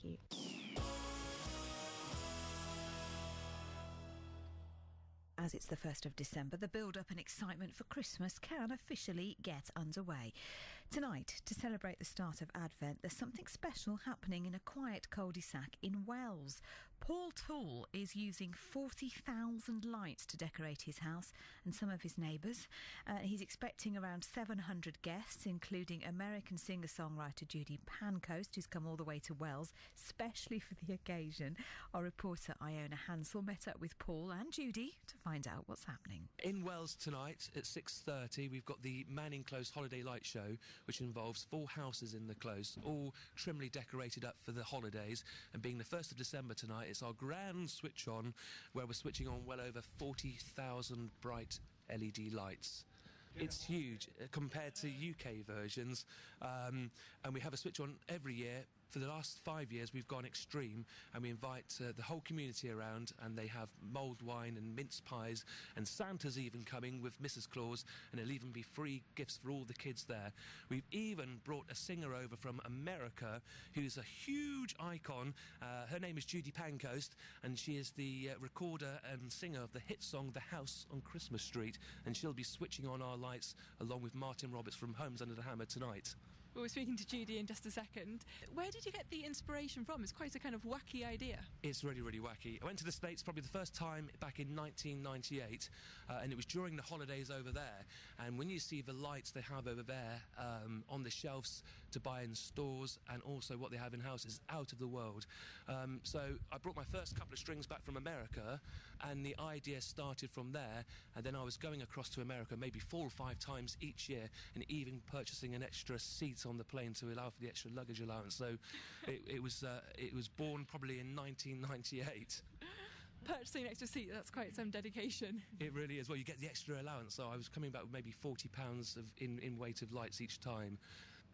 Thank you. As it's the 1st of December, the build-up and excitement for Christmas can officially get underway. Tonight, to celebrate the start of Advent, there's something special happening in a quiet cul-de-sac in Wells. Paul Toole is using 40,000 lights to decorate his house and some of his neighbours. He's expecting around 700 guests, including American singer-songwriter Judy Pancoast, who's come all the way to Wells, specially for the occasion. Our reporter Iona Hansel met up with Paul and Judy to find out what's happening. In Wells tonight at 6:30 we've got the Manning Close Holiday Light Show, which involves 4 houses in the close, all trimly decorated up for the holidays. And being the 1st of December tonight, it's our grand switch on, where we're switching on well over 40,000 bright LED lights. It's huge compared to UK versions, and we have a switch on every year. For the last 5 years we've gone extreme, and we invite the whole community around, and they have mulled wine and mince pies, and Santa's even coming with Mrs. Claus, and there'll even be free gifts for all the kids there. We've even brought a singer over from America who's a huge icon. Her name is Judy Pancoast, and she is the recorder and singer of the hit song The House on Christmas Street, and she'll be switching on our lights along with Martin Roberts from Homes Under the Hammer tonight. Well, we're speaking to Judy in just a second. Where did you get the inspiration from? It's quite a kind of wacky idea. It's really, really wacky. I went to the States probably the first time back in 1998, and it was during the holidays over there. And when you see the lights they have over there on the shelves to buy in stores, and also what they have in-house, is out of the world. So I brought my first couple of strings back from America, and the idea started from there. And then I was going across to America maybe 4 or 5 times each year, and even purchasing an extra seat on the plane to allow for the extra luggage allowance. So it was born probably in 1998. Purchasing an extra seat, that's quite some dedication. It really is. Well, you get the extra allowance, so I was coming back with maybe £40 in weight of lights each time.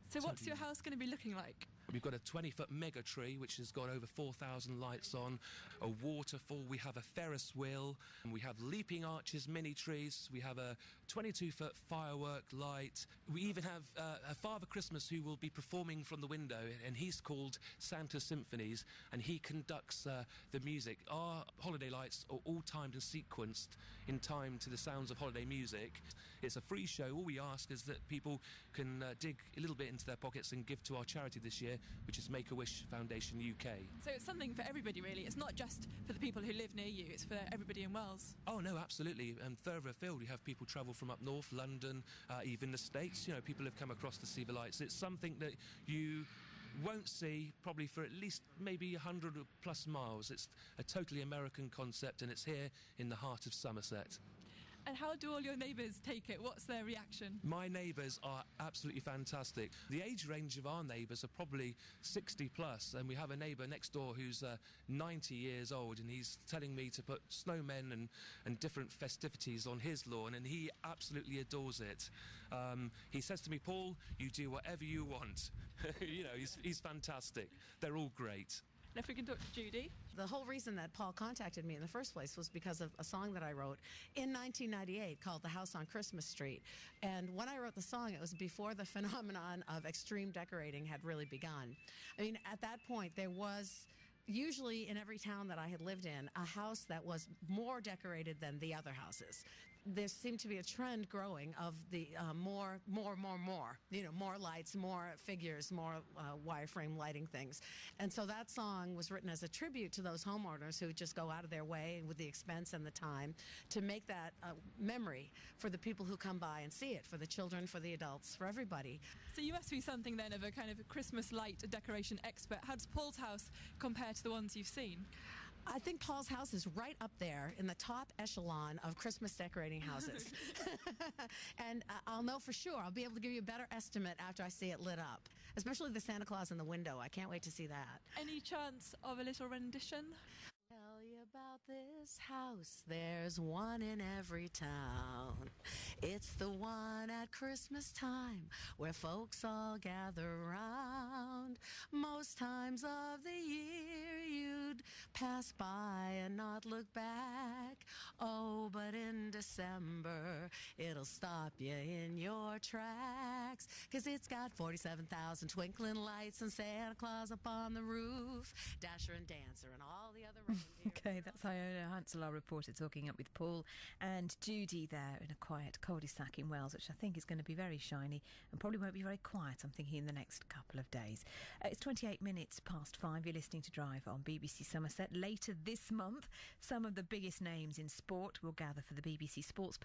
So what's your house going to be looking like? We've got a 20-foot mega tree, which has got over 4,000 lights on, a waterfall, we have a Ferris wheel, and we have leaping arches, mini trees, we have a 22-foot firework light. We even have a Father Christmas who will be performing from the window, and he's called Santa Symphonies, and he conducts the music. Our holiday lights are all timed and sequenced in time to the sounds of holiday music. It's a free show. All we ask is that people can dig a little bit into their pockets and give to our charity this year, which is Make-A-Wish Foundation UK. So it's something for everybody, really. It's not just for the people who live near you, it's for everybody in Wells. Oh no, absolutely. And further afield we have people travel from up north, London, even the States. You know, people have come across to see the lights. It's something that you won't see probably for at least maybe 100 plus miles. It's a totally American concept, and it's here in the heart of Somerset. And how do all your neighbours take it? What's their reaction? My neighbours are absolutely fantastic. The age range of our neighbours are probably 60 plus, and we have a neighbour next door who's 90 years old, and he's telling me to put snowmen and different festivities on his lawn, and he absolutely adores it. He says to me, Paul, you do whatever you want. You know, he's fantastic. They're all great. And if we can talk to Judy. The whole reason that Paul contacted me in the first place was because of a song that I wrote in 1998 called The House on Christmas Street. And when I wrote the song, it was before the phenomenon of extreme decorating had really begun. I mean, at that point, there was usually in every town that I had lived in, a house that was more decorated than the other houses. There seemed to be a trend growing of the more. You know, more lights, more figures, more wireframe lighting things. And so that song was written as a tribute to those homeowners who just go out of their way with the expense and the time to make that memory for the people who come by and see it, for the children, for the adults, for everybody. So you must be something then of a kind of a Christmas light decoration expert. How does Paul's house compare to the ones you've seen? I think Paul's house is right up there in the top echelon of Christmas decorating houses. And I'll know for sure. I'll be able to give you a better estimate after I see it lit up, especially the Santa Claus in the window. I can't wait to see that. Any chance of a little rendition? Tell you about this house, there's one in every town. It's the one at Christmas time where folks all gather round. Most times of the year you'd pass by and not look back. Oh, snow, but in December, it'll stop you in your tracks. 'Cause it's got 47,000 twinkling lights and Santa Claus up on the roof, Dasher and Dancer and all the other reindeer. Okay, that's Iona Hansel, our reporter, talking up with Paul and Judy there in a quiet cul-de-sac in Wales, which I think is going to be very shiny and probably won't be very quiet, I'm thinking, in the next couple of days. It's 28 minutes past 5. You're listening to Drive on BBC Somerset. Later this month, some of the biggest names in sport will gather for the BBC Sports